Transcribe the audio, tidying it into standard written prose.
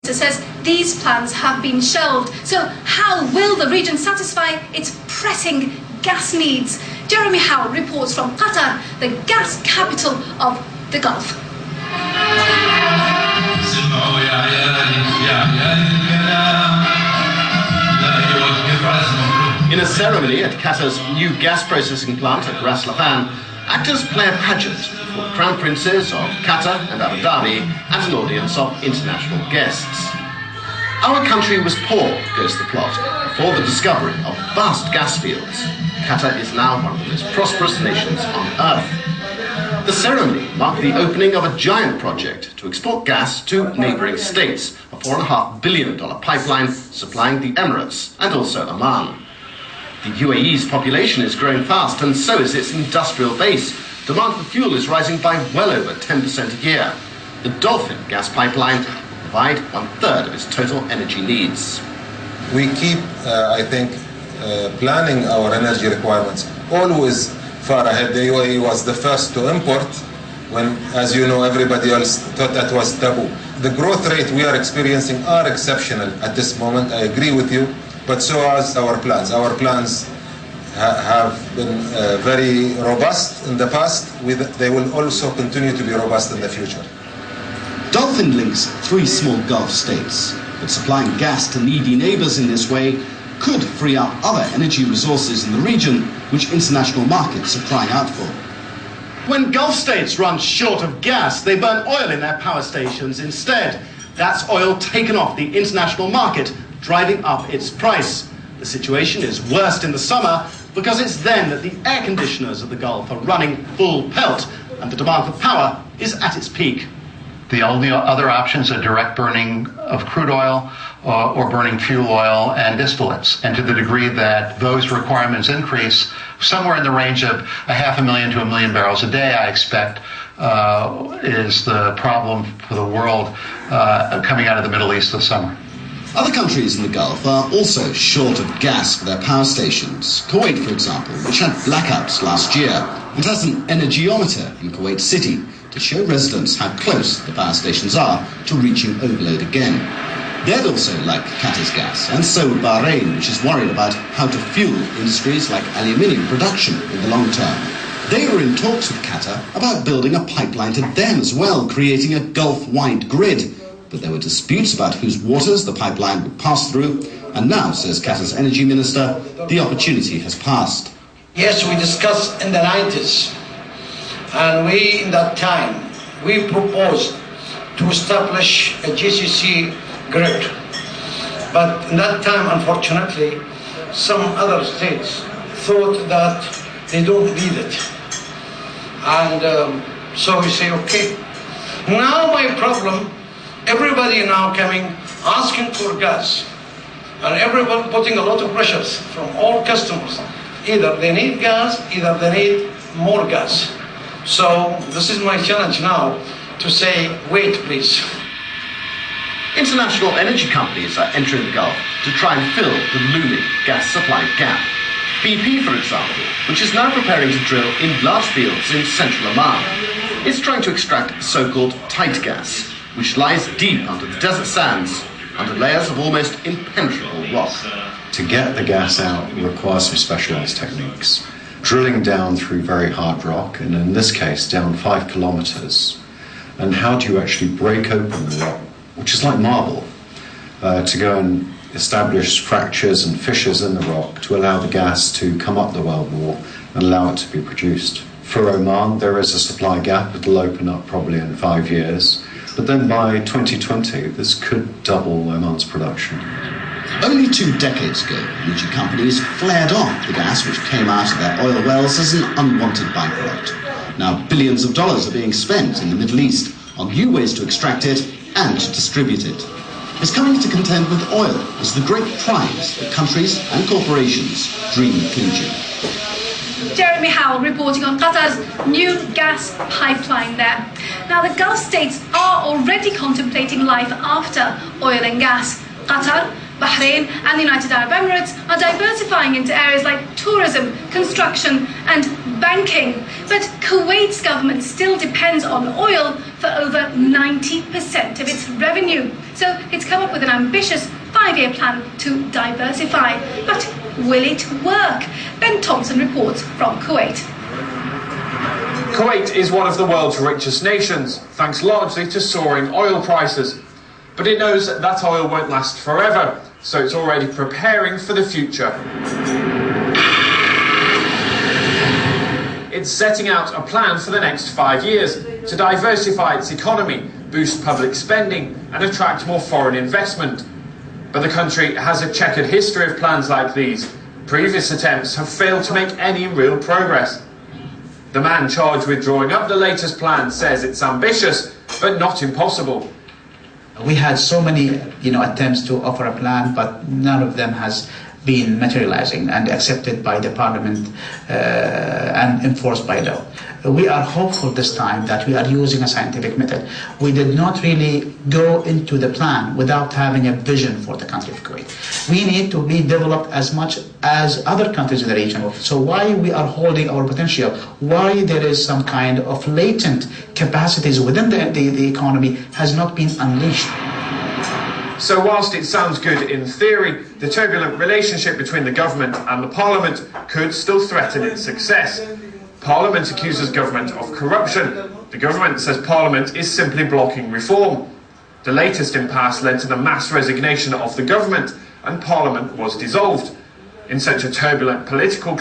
It says these plans have been shelved. So how will the region satisfy its pressing gas needs? Jeremy Howell reports from Qatar, the gas capital of the Gulf. In a ceremony at Qatar's new gas processing plant at Ras Laffan, actors play a pageant for crown princes of Qatar and Abu Dhabi and an audience of international guests. Our country was poor, goes the plot, before the discovery of vast gas fields. Qatar is now one of the most prosperous nations on earth. The ceremony marked the opening of a giant project to export gas to neighbouring states, a $4.5 billion pipeline supplying the Emirates and also Oman. The UAE's population is growing fast, and so is its industrial base. Demand for fuel is rising by well over 10% a year. The Dolphin gas pipeline will provide 1/3 of its total energy needs. We keep, planning our energy requirements always far ahead. The UAE was the first to import when, as you know, everybody else thought that was taboo. The growth rate we are experiencing are exceptional at this moment. I agree with you. But so are our plans. Our plans have been very robust in the past. They will also continue to be robust in the future. Dolphin links 3 small Gulf states, but supplying gas to needy neighbours in this way could free up other energy resources in the region which international markets are crying out for. When Gulf states run short of gas, they burn oil in their power stations instead. That's oil taken off the international market, driving up its price. The situation is worst in the summer because it's then that the air conditioners of the Gulf are running full pelt and the demand for power is at its peak. The only other options are direct burning of crude oil or burning fuel oil and distillates. And to the degree that those requirements increase, somewhere in the range of 500,000 to 1 million barrels a day, I expect, is the problem for the world coming out of the Middle East this summer. Other countries in the Gulf are also short of gas for their power stations. Kuwait, for example, which had blackouts last year and has an energiometer in Kuwait City to show residents how close the power stations are to reaching overload again. They'd also like Qatar's gas, and so would Bahrain, which is worried about how to fuel industries like aluminium production in the long term. They were in talks with Qatar about building a pipeline to them as well, creating a Gulf-wide grid. But there were disputes about whose waters the pipeline would pass through, and now, says Qatar's energy minister, the opportunity has passed. Yes, we discussed in the 90s, and in that time, we proposed to establish a GCC grid. But in that time, unfortunately, some other states thought that they don't need it. And so we say, okay. Now my problem, everybody now coming, asking for gas, and everyone putting a lot of pressures from all customers. Either they need gas, either they need more gas. So this is my challenge now to say, wait please. International energy companies are entering the Gulf to try and fill the looming gas supply gap. BP, for example, which is now preparing to drill in large fields in central Oman, is trying to extract the so-called tight gas, which lies deep under the desert sands, under layers of almost impenetrable rock. To get the gas out requires some specialised techniques. Drilling down through very hard rock, and in this case down 5 kilometres. And how do you actually break open the rock, which is like marble, to go and establish fractures and fissures in the rock to allow the gas to come up the wellbore and allow it to be produced. For Oman, there is a supply gap. It'll open up probably in 5 years. But then by 2020, this could double Oman's production. Only 2 decades ago, energy companies flared on the gas which came out of their oil wells as an unwanted byproduct. Now billions of dollars are being spent in the Middle East on new ways to extract it and to distribute it. It's coming to contend with oil as the great prize that countries and corporations dream of clinching. Jeremy Howell reporting on Qatar's new gas pipeline there. Now, the Gulf states are already contemplating life after oil and gas. Qatar, Bahrain and the United Arab Emirates are diversifying into areas like tourism, construction and banking. But Kuwait's government still depends on oil for over 90% of its revenue. So it's come up with an ambitious 5-year plan to diversify. But will it work? Ben Thompson reports from Kuwait. Kuwait is one of the world's richest nations, thanks largely to soaring oil prices. But it knows that oil won't last forever, so it's already preparing for the future. It's setting out a plan for the next 5 years to diversify its economy, boost public spending and attract more foreign investment. But the country has a checkered history of plans like these. Previous attempts have failed to make any real progress. The man charged with drawing up the latest plan says it's ambitious, but not impossible. We had so many, attempts to offer a plan, but none of them has been materializing and accepted by the parliament and enforced by law. We are hopeful this time that we are using a scientific method. We did not really go into the plan without having a vision for the country of Kuwait. We need to be developed as much as other countries in the region. So why we are holding our potential, why there is some kind of latent capacities within the economy has not been unleashed. So whilst it sounds good in theory, the turbulent relationship between the government and the parliament could still threaten its success. Parliament accuses government of corruption. The government says Parliament is simply blocking reform. The latest impasse led to the mass resignation of the government and Parliament was dissolved. In such a turbulent political climate,